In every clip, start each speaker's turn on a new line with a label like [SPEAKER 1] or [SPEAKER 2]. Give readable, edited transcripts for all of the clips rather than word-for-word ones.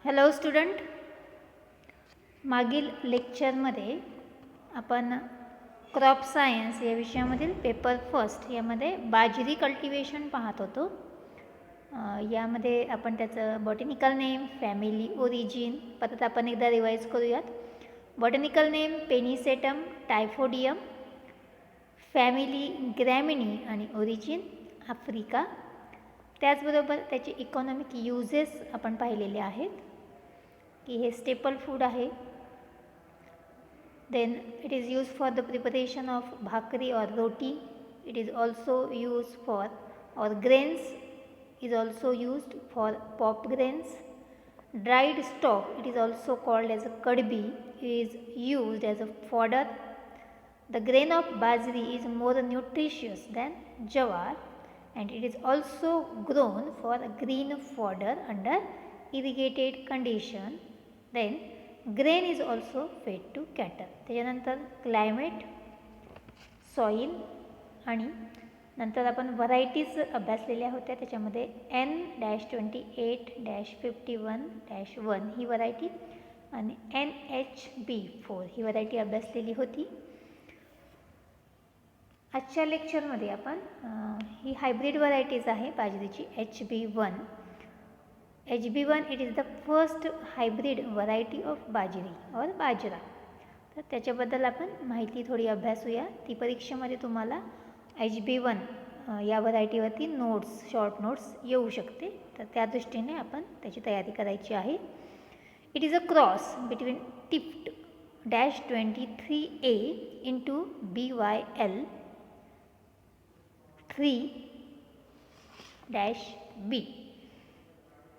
[SPEAKER 1] Hello student, मागील लेक्चरमध्ये आपण क्रॉप सायन्स या विषयामधील पेपर फर्स्ट यामध्ये बाजरी कल्टिवेशन पाहत होतो. यामध्ये आपण त्याचं बॉटॅनिकल नेम, फॅमिली, ओरिजिन परत आपण एकदा रिवाईज करूयात. बॉटॅनिकल नेम पेनिसेटम टायफोडियम, फॅमिली ग्रॅमिनी आणि ओरिजिन आफ्रिका. त्याचबरोबर त्याचे इकॉनॉमिक युजेस आपण पाहिलेले आहेत की हे स्टेपल फूड आहे. Then it is use for the preparation of bhakri or roti. It is also use for or grains is also used for pop grains. Dried stalk, it is also called as a kadbi, is used as a fodder. The grain of bajri is more nutritious than jawar and it is also grown for green fodder under irrigated condition. Then grain is also fed to cattle. त्याच्यानंतर climate, soil आणि नंतर आपण varieties अभ्यासलेल्या होत्या. त्याच्यामध्ये N-28-51-1 ही variety आणि NHB4 ही variety अभ्यासलेली होती. आजच्या लेक्चरमध्ये आपण ही हायब्रिड व्हरायटीज आहे बाजरीची HB1. HB1 it is the first hybrid variety of बाजरी और बाजरा. तर त्याच्याबद्दल आपण माहिती थोडी अभ्यासूया. ती परीक्षेमध्ये तुम्हाला HB1 या व्हरायटीवरती नोट्स, शॉर्ट नोट्स येऊ शकते. तर त्या दृष्टीने आपण त्याची तयारी करायची आहे. It is a cross between Tift -23A into BYL 3-B.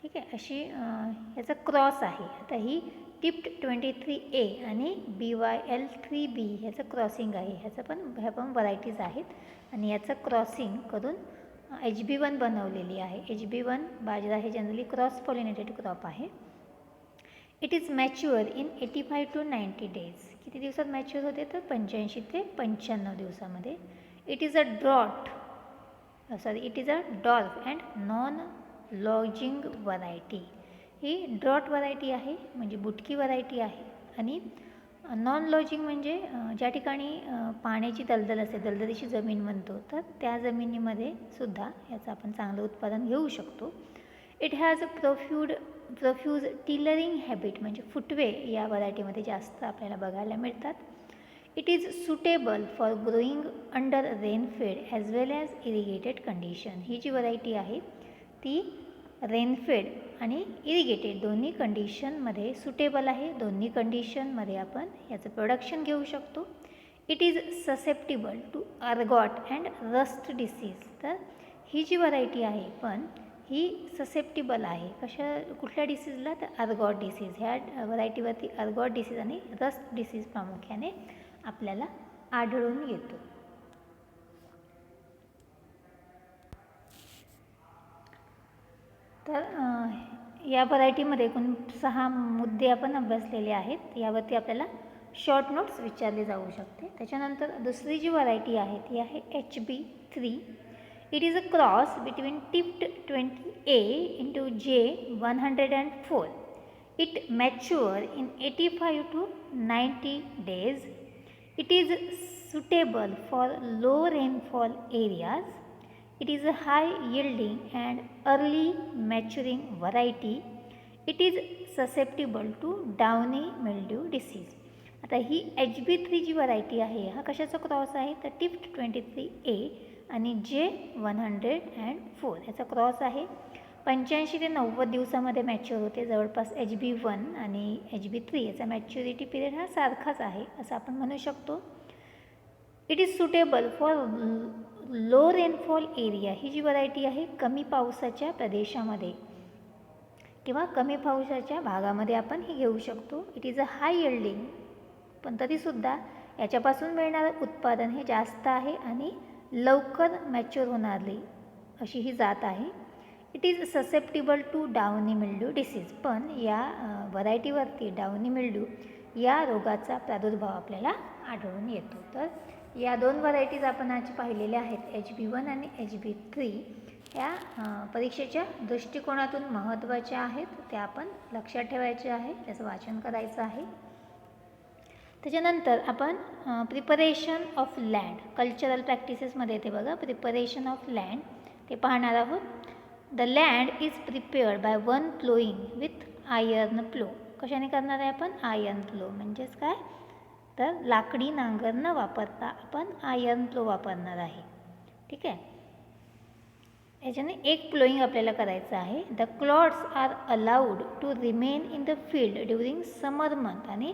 [SPEAKER 1] ठीक आहे, अशी ह्याचा क्रॉस आहे. आता ही टिप्ट 23A आणि BYL 3B ह्याचं क्रॉसिंग आहे. ह्या पण व्हरायटीज आहेत आणि याचं क्रॉसिंग करून HB1 बनवलेली आहे. HB1 बाजरा हे जनरली क्रॉस पॉलिनेटेड क्रॉप आहे. It is mature in 85 to 90 days. किती दिवसात मॅच्युअर होते तर 85 ते 95 दिवसामध्ये. It is a dwarf and non lodging variety. ही ड्रॉट व्हरायटी आहे, म्हणजे बुटकी व्हरायटी आहे. आणि नॉन लॉजिंग म्हणजे ज्या ठिकाणी पाण्याची दलदल असते, दलदलीची जमीन म्हणतो, तर त्या जमिनीमध्ये सुद्धा याचं आपण चांगलं उत्पादन घेऊ शकतो. It has profuse tillering habit, म्हणजे फुटवे या व्हरायटीमध्ये जास्त आपल्याला बघायला मिळतात. It is suitable for growing under rainfed as well as irrigated condition. ही जी व्हरायटी आहे ती रेनफेड आणि इरिगेटेड दोन्ही कंडिशनमध्ये सुटेबल आहे. दोन्ही कंडिशनमध्ये आपण याचं प्रोडक्शन घेऊ शकतो. It is susceptible to ergot and rust disease. तर ही जी व्हरायटी आहे पण ही ससेप्टिबल आहे कुठल्या डिसीजला, तर अर्गॉट डिसीज. ह्या व्हरायटीवरती अर्गॉट डिसीज आणि रस्ट डिसीज प्रामुख्याने आपल्याला आढळून येतो. तर या व्हरायटीमध्ये एकूण 6 मुद्दे आपण अभ्यासलेले आहेत. यावरती आपल्याला शॉर्ट नोट्स विचारले जाऊ शकते. त्याच्यानंतर दुसरी जी व्हरायटी आहे ती आहे HB3. It is a cross between Tift 20A into J104. It mature in 85 to 90 days. It is suitable for low rainfall areas. It is a high yielding and early maturing variety. It is susceptible to downy mildew disease. आता ही HB3 जी variety आहे हा कशाचा cross आहे तर टिफ्ट 23A आणि J104 याचा cross आहे. 85 ते 90 दिवसामध्ये मॅच्युअर होते. जवळपास HB1 आणि HB3 याचा मॅच्युरिटी पिरियड हा सारखाच आहे असं आपण म्हणू शकतो. It is suitable for low rainfall area. ही जी व्हरायटी आहे कमी पावसाच्या प्रदेशामध्ये किंवा कमी पावसाच्या भागामध्ये आपण ही घेऊ शकतो. It is a high yielding, पण तरीसुद्धा याच्यापासून मिळणारं उत्पादन हे जास्त आहे आणि लवकर मॅच्युअर होणारी अशी ही जात आहे. It is susceptible to downy mildew disease. पण या व्हरायटीवरती डाउनी मिल्ड्यू या रोगाचा प्रादुर्भाव आपल्याला आढळून येतो. तर या 2 व्हरायटीज आपण आज पाहिलेल्या आहेत HB1 आणि HB3. या परीक्षेच्या दृष्टिकोनातून महत्त्वाच्या आहेत, त्या आपण लक्षात ठेवायचे आहे, त्याचं वाचन करायचं आहे. त्याच्यानंतर आपण प्रिपरेशन ऑफ लँड, कल्चरल प्रॅक्टिसेसमध्ये येते बघा, प्रिपरेशन ऑफ लँड ते पाहणार आहोत. The land is prepared by one ploughing with iron plough. कशाने करणार आहे आपण? Iron plough. म्हणजेच काय तर लाकडी नांगर न वापरता आपण आयर्न प्लो वापरणार आहे. ठीक आहे. याच्याने एक प्लोईंग आपल्याला करायचं आहे. The clods are allowed to remain in the field during summer month. आणि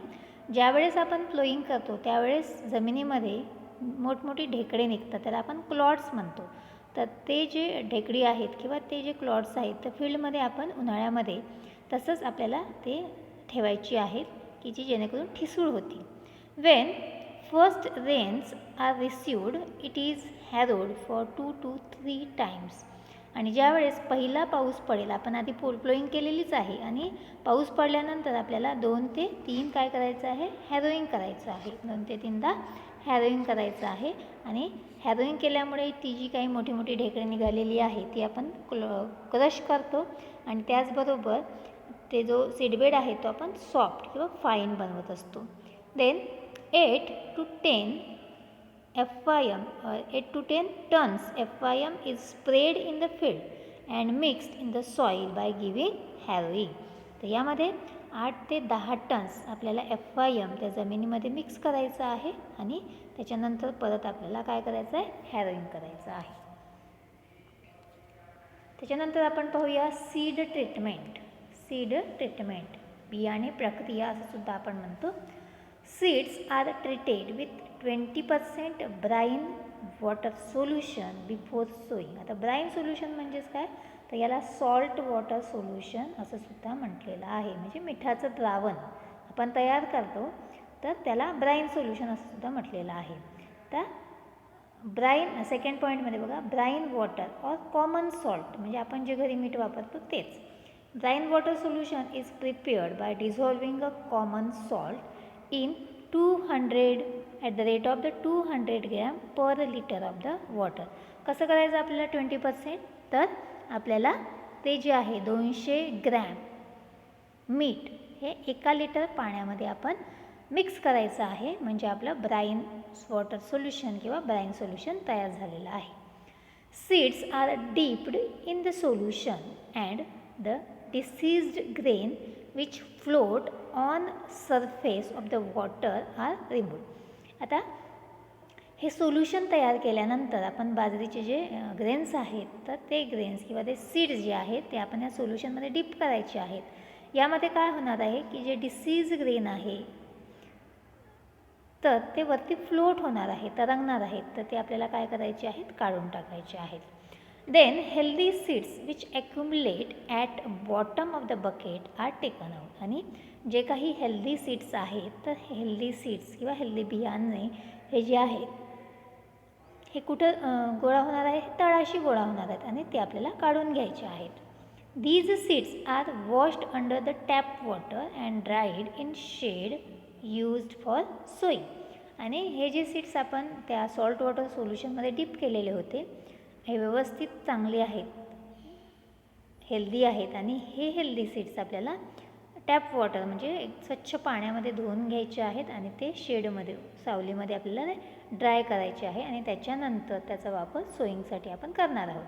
[SPEAKER 1] ज्यावेळेस आपण प्लोईंग करतो त्यावेळेस जमिनीमध्ये मोठमोठी ढेकळे निघतात, त्याला आपण क्लॉड्स म्हणतो. तर ते जे ढेकडी आहेत किंवा ते जे क्लॉड्स आहेत तर फील्डमध्ये आपण उन्हाळ्यामध्ये तसंच आपल्याला ते ठेवायची आहेत की जी जेणेकरून ठिसूळ होती. When first rains are received it is harrowed for 2 to 3 times. आणि ज्यावेळेस पहिला पाऊस पडेल, आपण आधी प्लोईंग केलेलीच आहे आणि पाऊस पडल्यानंतर आपल्याला 2 ते 3 काय करायचं आहे? हॅरोईंग करायचं आहे. 2 ते 3दा हॅरोईंग करायचं आहे. आणि हॅरोईंग केल्यामुळे ती जी काही मोठी मोठी ढेकळे निघालेली आहे ती आपण क्रश करतो आणि त्याचबरोबर ते जो सीडबेड आहे तो आपण सॉफ्ट किंवा फाईन बनवत असतो. Then 8 to 10 tons FYM is sprayed in the field and mixed in the soil by giving harrowing. तर यामध्ये 8 ते 10 टन्स आपल्याला FYM त्या जमिनीमध्ये मिक्स करायचं आहे आणि त्याच्यानंतर परत आपल्याला काय करायचं आहे? हॅरोईंग करायचं आहे. त्याच्यानंतर आपण पाहूया सीड ट्रीटमेंट. सीड ट्रीटमेंट, बियाणे प्रक्रिया असं सुद्धा आपण म्हणतो. Seeds are treated with 20% brine water solution before sowing. आता ब्राईन सोल्युशन म्हणजेच काय तर याला सॉल्ट वॉटर सोल्युशन असं सुद्धा म्हटलेलं आहे. म्हणजे मिठाचं द्रावण आपण तयार करतो तर त्याला ब्राईन सोल्युशन असं सुद्धा म्हटलेलं आहे. तर ब्राईन सेकंड पॉईंटमध्ये बघा, brine water or common salt म्हणजे आपण जे घरी मीठ वापरतो तेच. Brine water solution is prepared by dissolving a common salt in 200 at the rate of the 200 gram per litre of the water. कसं करायचं आपल्याला 20%? तर आपल्याला ते जे आहे 200 ग्रॅम मीठ हे 1 लिटर पाण्यामध्ये आपण मिक्स करायचं आहे. म्हणजे आपलं ब्राईन वॉटर सोल्युशन किंवा ब्राईन सोल्युशन तयार झालेलं आहे. Seeds are dipped in the solution and the diseased grain which float on surface of the water are removed. आता हे सोल्युशन तयार केल्यानंतर आपण बाजरीचे जे ग्रेन्स आहेत तर ते ग्रेन्स किंवा ते सीड्स जे आहेत ते आपण या सोल्युशनमध्ये डीप करायचे आहेत. यामध्ये काय होणार आहे की जे डिसीज ग्रेन आहे तर ते वरती फ्लोट होणार आहे, तरंगणार आहेत. तर ते आपल्याला काय करायचे आहेत? काढून टाकायचे आहेत. Then healthy seeds which accumulate at bottom of the bucket are taken out. आणि जे काही हेल्दी सीड्स आहेत तर हेल्दी सीड्स किंवा हेल्दी बियाणे हे जे आहेत हे कुठं गोळा होणार आहे? तळाशी गोळा होणार आहेत आणि ते आपल्याला काढून घ्यायचे आहेत. These seeds are washed under the tap water and dried in shade used for sowing. आणि हे जे सीड्स आपण त्या सॉल्ट वॉटर सोल्युशनमध्ये डीप केलेले होते हे व्यवस्थित चांगले आहेत, हेल्दी आहेत. आणि हे हेल्दी सीड्स आपल्याला टॅप वॉटर म्हणजे स्वच्छ पाण्यामध्ये धुवून घ्यायचे आहेत आणि ते शेडमध्ये सावलीमध्ये आपल्याला ड्राय करायचे आहे आणि त्याच्यानंतर त्याचा वापर सोईंगसाठी आपण करणार आहोत.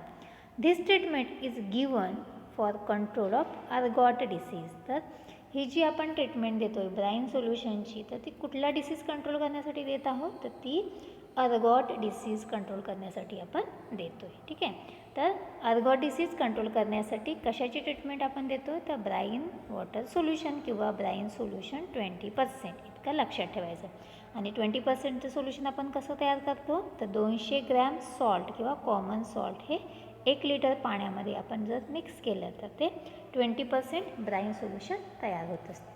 [SPEAKER 1] This treatment is given for control of ergot disease. तर ही जी आपण ट्रीटमेंट देतो आहे ब्राईन सोल्युशनची तर ती कुठला डिसीज कंट्रोल करण्यासाठी देत आहोत? तर ती अर्गॉट डिसीज कंट्रोल करण्यासाठी आपण देतो आहे. ठीक आहे. तर अर्गॉट डिसीज कंट्रोल करण्यासाठी कशाची ट्रीटमेंट आपण देतो? तर ब्राईन वॉटर सोल्युशन किंवा ब्राईन सोल्युशन 20% इतकं लक्षात ठेवायचं. आणि 20%चं सोल्युशन आपण कसं तयार करतो? तर 200 ग्रॅम सॉल्ट किंवा कॉमन सॉल्ट हे 1 लिटर पाण्यामध्ये आपण जर मिक्स केलं तर ते 20% ब्राईन सोल्युशन तयार होत असते.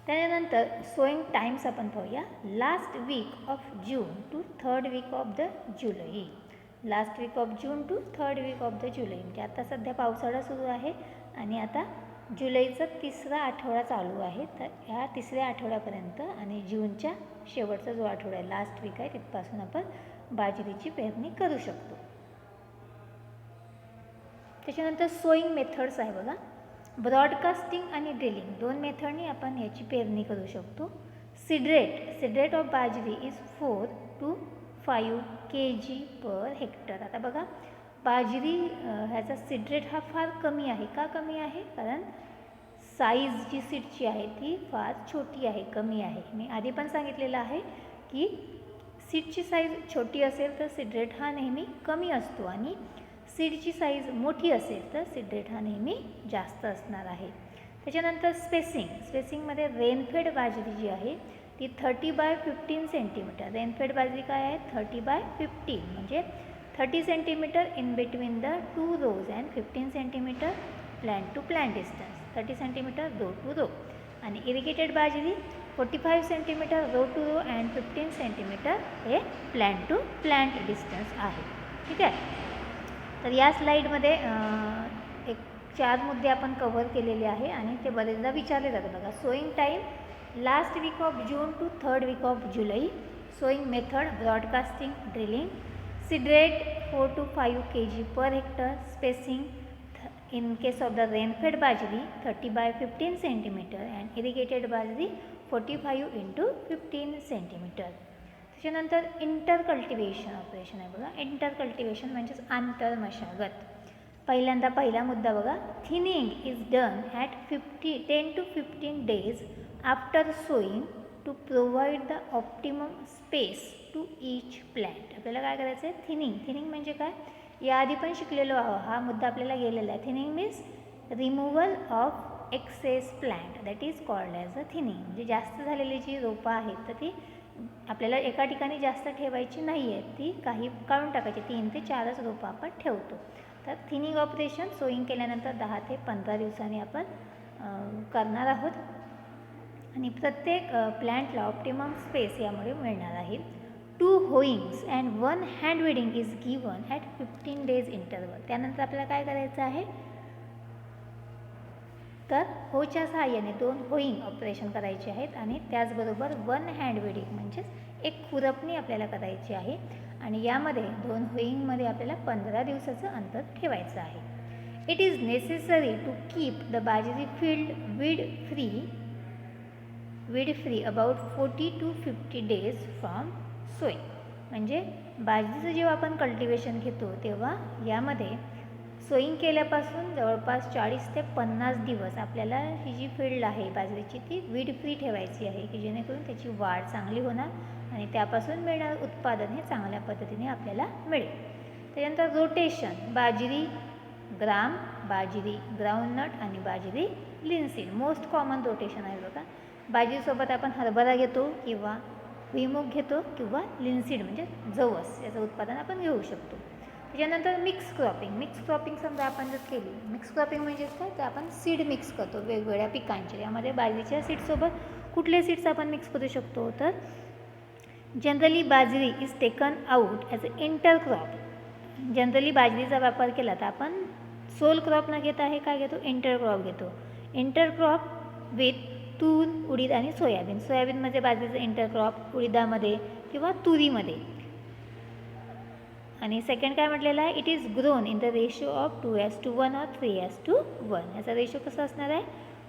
[SPEAKER 1] त्यानंतर सोईंग टाईम्स आपण पाहूया. Last week of June to 3rd week of the July. Last week of June to 3rd week of the July म्हणजे आता सध्या पावसाळा सुरू आहे आणि आता जुलैचा 3रा आठवडा चालू आहे. तर ह्या 3ऱ्या आठवड्यापर्यंत आणि जूनच्या शेवटचा जो आठवडा आहे लास्ट वीक आहे तिथपासून आपण बाजरीची पेरणी करू शकतो. त्याच्यानंतर सोईंग मेथड्स आहे बघा. ब्रॉडकास्टिंग आणि ड्रिलिंग दोन मेथडनी आपण याची पेरणी करू शकतो. सीड रेट ऑफ बाजरी is 4 to 5 kg per hectare. आता बघा बाजरी ह्याचा सीड रेट हा फार कमी आहे. का कमी आहे? कारण साईज जी सीडची आहे ती फार छोटी आहे, कमी आहे. मी आधी पण सांगितलेलं आहे की सीडची साईज छोटी असेल तर सीड रेट हा नेहमी कमी असतो आणि सीडची साईज मोठी असेल तर सीड रेट हा नेहमी जास्त असणार आहे. त्याच्यानंतर स्पेसिंगमध्ये रेनफेड बाजरी जी आहे ती 30x15 सेंटीमीटर. रेनफेड बाजरी काय आहे? 30x15 म्हणजे 30 centimetre in between the 2 rows and 15 centimetre plant to plant distance. 30 centimetre row to row. आणि irrigated bajra 45 centimetre row to row and 15 centimetre हे प्लॅन्ट टू प्लॅन्ट डिस्टन्स आहे. ठीक आहे. तर या स्लाईडमध्ये एक 4 मुद्दे आपण कव्हर केलेले आहे आणि ते बरेचदा विचारले जातात बघा. Sowing time last week of June to 3rd week of July. Sowing method broadcasting drilling. Seed rate 4 to 5 kg per hectare. Spacing in case of the rain-fed bajri 30x15 centimeter and irrigated bajri 45 into 15 centimeter. त्याच्यानंतर इंटरकल्टिवेशन operation आहे बघा. इंटरकल्टिवेशन म्हणजेच आंतरमशागत. पहिला मुद्दा बघा. Thinning is done at 10 to 15 days after sowing to provide the optimum space to each plant. आपल्याला काय करायचं आहे? थिनिंग म्हणजे काय? याआधी पण शिकलेलो आहोत. हा मुद्दा आपल्याला गेलेला आहे. Thinning means removal of excess plant that is called as a thinning. म्हणजे जास्त झालेली जी रोपं आहेत तर ती आपल्याला एका ठिकाणी जास्त ठेवायची नाही आहे, ती काही काढून टाकायची. 3 ते 4च रोपं आपण ठेवतो. तर थिनिंग ऑपरेशन सोईंग केल्यानंतर 10 ते 15 दिवसांनी आपण करणार आहोत आणि प्रत्येक प्लॅन्टला ऑप्टिमम स्पेस यामुळे मिळणार आहे. 2 hoeings and 1 hand weeding is given at 15 days interval. त्यानंतर आपल्याला काय करायचं आहे? तर होच्या सहाय्याने 2 होईंग ऑपरेशन करायचे आहेत आणि त्याचबरोबर 1 हँड वेडिंग म्हणजेच एक खुरपणी आपल्याला करायची आहे आणि यामध्ये 2 होईंगमध्ये आपल्याला 15 दिवसाचं अंतर ठेवायचं आहे. It is necessary to keep the bajri field weed free about 40 to 50 days from sowing. म्हणजे बाजरीचं जेव्हा आपण कल्टिवेशन घेतो तेव्हा यामध्ये सोईंग केल्यापासून जवळपास 40 ते 50 दिवस आपल्याला ही जी फील्ड आहे बाजरीची ती वीड फ्री ठेवायची आहे की जेणेकरून त्याची वाढ चांगली होणार आणि त्यापासून मिळणारं उत्पादन हे चांगल्या पद्धतीने आपल्याला मिळेल. त्यानंतर रोटेशन. बाजरी ग्राम, बाजरी ग्राउंडनट आणि बाजरी लिनसीड. मोस्ट कॉमन रोटेशन आहे बघा. बाजरीसोबत आपण हरभरा घेतो किंवा भुईमूग घेतो किंवा लिनसीड म्हणजे जवस याचं उत्पादन आपण घेऊ शकतो. त्याच्यानंतर मिक्स क्रॉपिंग समजा आपण जर केली. मिक्स क्रॉपिंग म्हणजेच काय? तर आपण सीड मिक्स करतो वेगवेगळ्या पिकांचे. यामध्ये बाजरीच्या सीडसोबत कुठले सीड्स आपण मिक्स करू शकतो? तर जनरली बाजरी is taken out as a intercrop. Generally बाजरीचा वापर केला तर आपण सोल क्रॉप न घेता हे काय घेतो? इंटरक्रॉप घेतो. इंटरक्रॉप विथ तूर, उडीद आणि सोयाबीन. सोयाबीनमध्ये बाजरीचं इंटरक्रॉप, उडीदामध्ये किंवा तुरीमध्ये. आणि सेकंड काय म्हटलेलं आहे? It is grown in the ratio of 2:1 और 3:1. याचा रेशो कसा असणार आहे?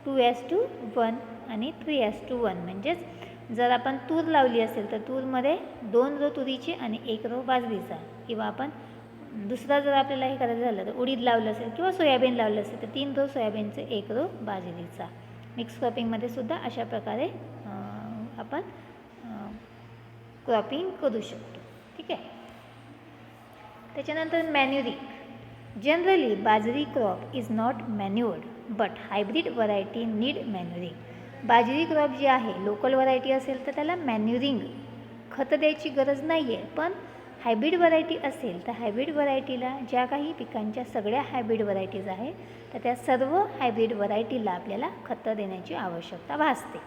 [SPEAKER 1] 2:1 आणि 3:1. म्हणजेच जर आपण तूर लावली असेल तर तूरमध्ये 2 रो तुरीची आणि 1 रो बाजरीचा. किंवा आपण दुसरा जर आपल्याला हे करायचं झालं तर उडीद लावलं असेल किंवा सोयाबीन लावलं असेल तर 3 रो सोयाबीनचे 1 रो बाजरीचा. मिक्स क्रॉपिंगमध्ये सुद्धा अशा प्रकारे आपण क्रॉपिंग करू शकतो. ठीक आहे. त्याच्यानंतर manuring. Generally bajri crop is not manured but hybrid variety need manuring. Bajri crop जी आहे लोकल व्हरायटी असेल तर त्याला मॅन्युरिंग खतं द्यायची गरज नाही आहे. पण हायब्रिड व्हरायटी असेल तर हायब्रिड व्हरायटीला ज्या काही पिकांच्या सगळ्या हायब्रिड व्हरायटीज आहेत तर त्या सर्व हायब्रिड व्हरायटीला आपल्याला खतं देण्याची आवश्यकता भासते.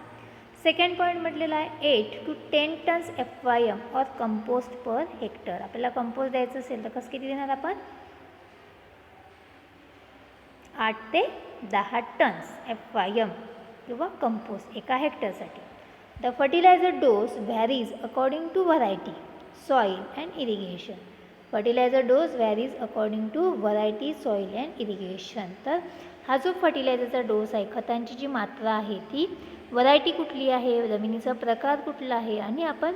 [SPEAKER 1] सेकंड पॉईंट म्हटलेला आहे 8 to 10 tons FYM और कंपोस्ट पर हेक्टर. आपल्याला कंपोस्ट द्यायचं असेल तर कसं किती देणार आपण? 8 ते 10 टन्स FYM किंवा कंपोस्ट एका हेक्टरसाठी. The fertiliser dose varies according to variety, soil and irrigation. Fertiliser dose varies according to variety, soil and irrigation. तर हा जो फर्टिलायझरचा डोस आहे, खतांची जी मात्रा आहे ती व्हरायटी कुठली आहे, जमिनीचा प्रकार कुठला आहे आणि आपण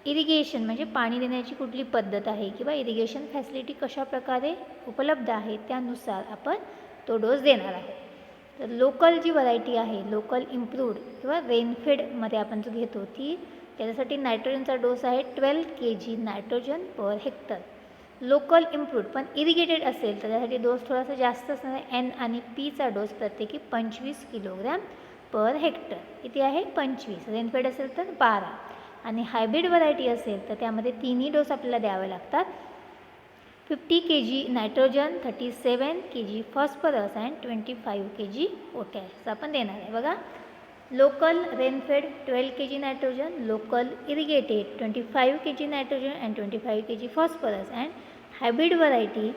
[SPEAKER 1] इरिगेशन म्हणजे पाणी देण्याची कुठली पद्धत आहे किंवा इरिगेशन फॅसिलिटी कशा प्रकारे उपलब्ध आहे त्यानुसार आपण तो डोस देणार आहोत. तर लोकल जी व्हरायटी आहे, लोकल इम्प्रूव्ड किंवा रेनफेडमध्ये आपण जो घेतो ती त्याच्यासाठी नायट्रोजनचा डोस आहे 12 kg nitrogen per hectare. Local improved पण इरिगेटेड असेल तर त्यासाठी डोस थोडासा जास्त असणार आहे. एन आणि पीचा डोस प्रत्येकी 25 किलोग्रॅम पर हेक्टर. किती आहे? 25. रेनफेड असेल तर 12. आणि हायब्रिड व्हरायटी असेल तर त्यामध्ये तिन्ही डोस आपल्याला द्यावे लागतात. 50 kg nitrogen, 37 kg phosphorus and 25 kg potash आपण देणार आहे. बघा, local rainfed 12 kg nitrogen, local irrigated 25 kg nitrogen and 25 kg phosphorus and hybrid variety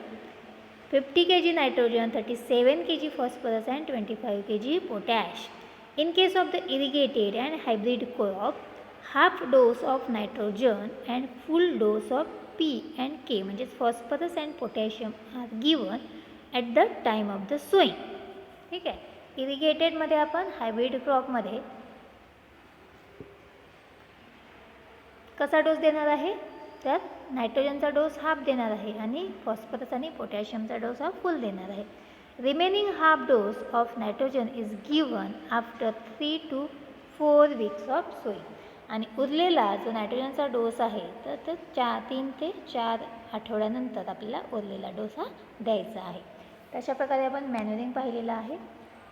[SPEAKER 1] 50 kg nitrogen, 37 kg phosphorus and 25 kg potash. In case of the irrigated and hybrid crop, half dose of nitrogen and full dose of P and K म्हणजे phosphorus and potassium are given at the time of the sowing. ठीक आहे. इरिगेटेडमध्ये आपण hybrid क्रॉपमध्ये कसा dose देणार आहे, तर नायट्रोजनचा dose half देणार आहे आणि फॉस्फरस आणि पोटॅशियमचा डोस हा फुल देणार आहे. Remaining half dose of nitrogen is given after 3 to 4 weeks of sowing. आणि उरलेला जो नायट्रोजनचा डोस आहे तर तो 3 ते 4 आठवड्यानंतर आपल्याला उरलेला डोस हा द्यायचा आहे. तशा प्रकारे आपण मॅन्युरिंग पाहिलेलं आहे.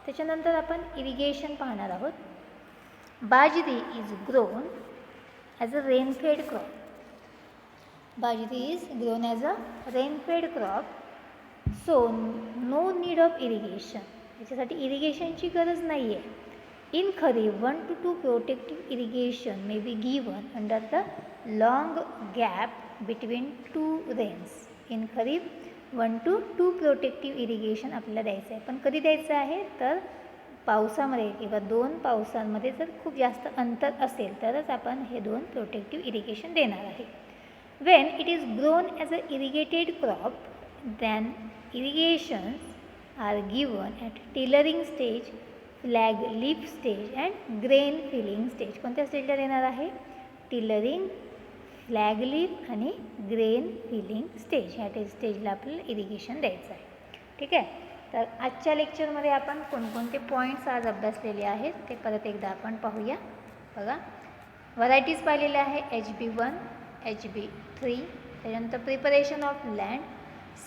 [SPEAKER 1] त्याच्यानंतर आपण इरिगेशन पाहणार आहोत. Bajri is grown as a rainfed crop. Bajri is grown as a rainfed crop, so no need of irrigation. याच्यासाठी इरिगेशनची गरज नाही आहे. In kharif 1 to 2 protective irrigation may be given under the long gap between 2 rains. In kharif 1 to 2 protective irrigation आपल्याला द्यायचं आहे. पण कधी द्यायचं आहे, तर पावसामध्ये किंवा 2 पावसांमध्ये जर खूप जास्त अंतर असेल तरच आपण हे 2 प्रोटेक्टिव्ह इरिगेशन देणार आहे. When it is grown as a irrigated crop, then irrigations are given at tillering stage, flag leaf stage and grain filling stage. कोणत्या स्टेजला देणार आहे? टिलरिंग, फ्लॅग लीफ आणि ग्रेन फिलिंग स्टेज. ह्या स्टेजला आपल्याला इरिगेशन द्यायचं आहे. ठीक आहे. तर आजच्या लेक्चरमध्ये आपण कोणकोणते पॉईंट्स आज अभ्यासलेले आहेत ते परत एकदा आपण पाहूया. बघा, व्हरायटीज पाहिलेल्या आहे HB1, HB3. त्याच्यानंतर preparation of land,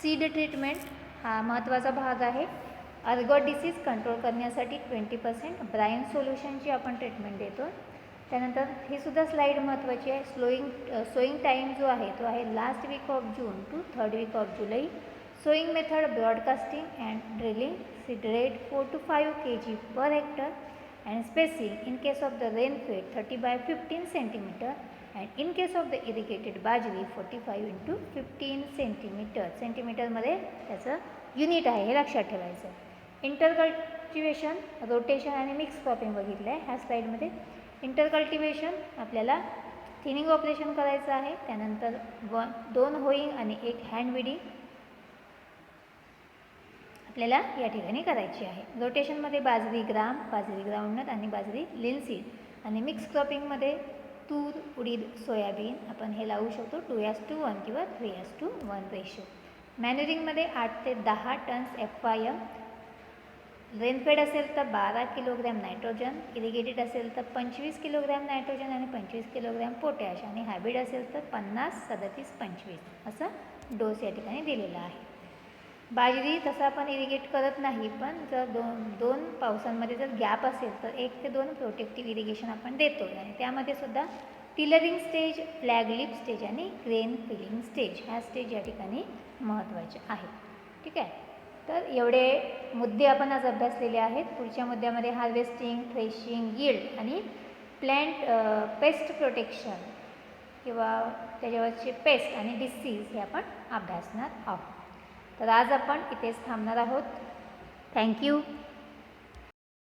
[SPEAKER 1] seed treatment हा महत्त्वाचा भाग आहे. अर्गॉट डिसीज कंट्रोल करण्यासाठी 20% ब्राईन सोल्युशनची आपण ट्रीटमेंट देतो. त्यानंतर ही सुद्धा स्लाईड महत्त्वाची आहे. सोईंग टाईम जो आहे तो आहे last week of June to 3rd week of July. Sowing method broadcasting and drilling. Seed rate 4 to 5 kg per hectare and spacing in case of the rainfed 30 by 15 centimeter and in case of the irrigated बाजरी 45 into 15 centimeter. सेंटीमीटरमध्ये त्याचं unit आहे, हे लक्षात ठेवायचं. इंटरकल्टिवेशन, rotation आणि mix cropping बघितलं आहे ह्या स्लाईडमध्ये. इंटरकल्टिवेशन आपल्याला थिनिंग ऑपरेशन करायचं आहे. त्यानंतर 2 होईंग आणि 1 हँड विडिंग आपल्याला या ठिकाणी करायची आहे. रोटेशनमध्ये बाजरी ग्राम, बाजरी ग्राउंडनट आणि बाजरी लिनसीड. आणि मिक्स क्रॉपिंगमध्ये तूर, उडीद, सोयाबीन आपण हे लावू शकतो 2:1 किंवा 3:1 रेशो. मॅन्युरिंगमध्ये 8 ते 10 टन्स FIM. रेनफेड असेल तर 12 किलोग्रॅम नायट्रोजन, इरिगेटेड असेल तर 25 किलोग्रॅम नायट्रोजन आणि 25 किलोग्रॅम पोटॅश, आणि हायब्रिड असेल तर 50, 37, 25 असं डोस या ठिकाणी दिलेला आहे. बाजरी तसं आपण इरिगेट करत नाही, पण जर दोन पावसांमध्ये जर गॅप असेल तर 1 ते 2 प्रोटेक्टिव्ह इरिगेशन आपण देतो. आणि त्यामध्ये सुद्धा tillering stage, flag leaf stage आणि ग्रेन फिलिंग स्टेज ह्या स्टेज या ठिकाणी महत्त्वाचे आहेत. ठीक आहे. तर एवढे मुद्दे आपण आज अभ्यासलेले आहेत. पुढच्या मुद्द्यामध्ये हार्वेस्टिंग, थ्रेशिंग, यील्ड आणि प्लॅन्ट पेस्ट प्रोटेक्शन किंवा त्याच्यावरचे पेस्ट आणि डिसीज हे आपण अभ्यासणार आहोत. तर आज आपण इथेच थांबणार आहोत. थँक्यू.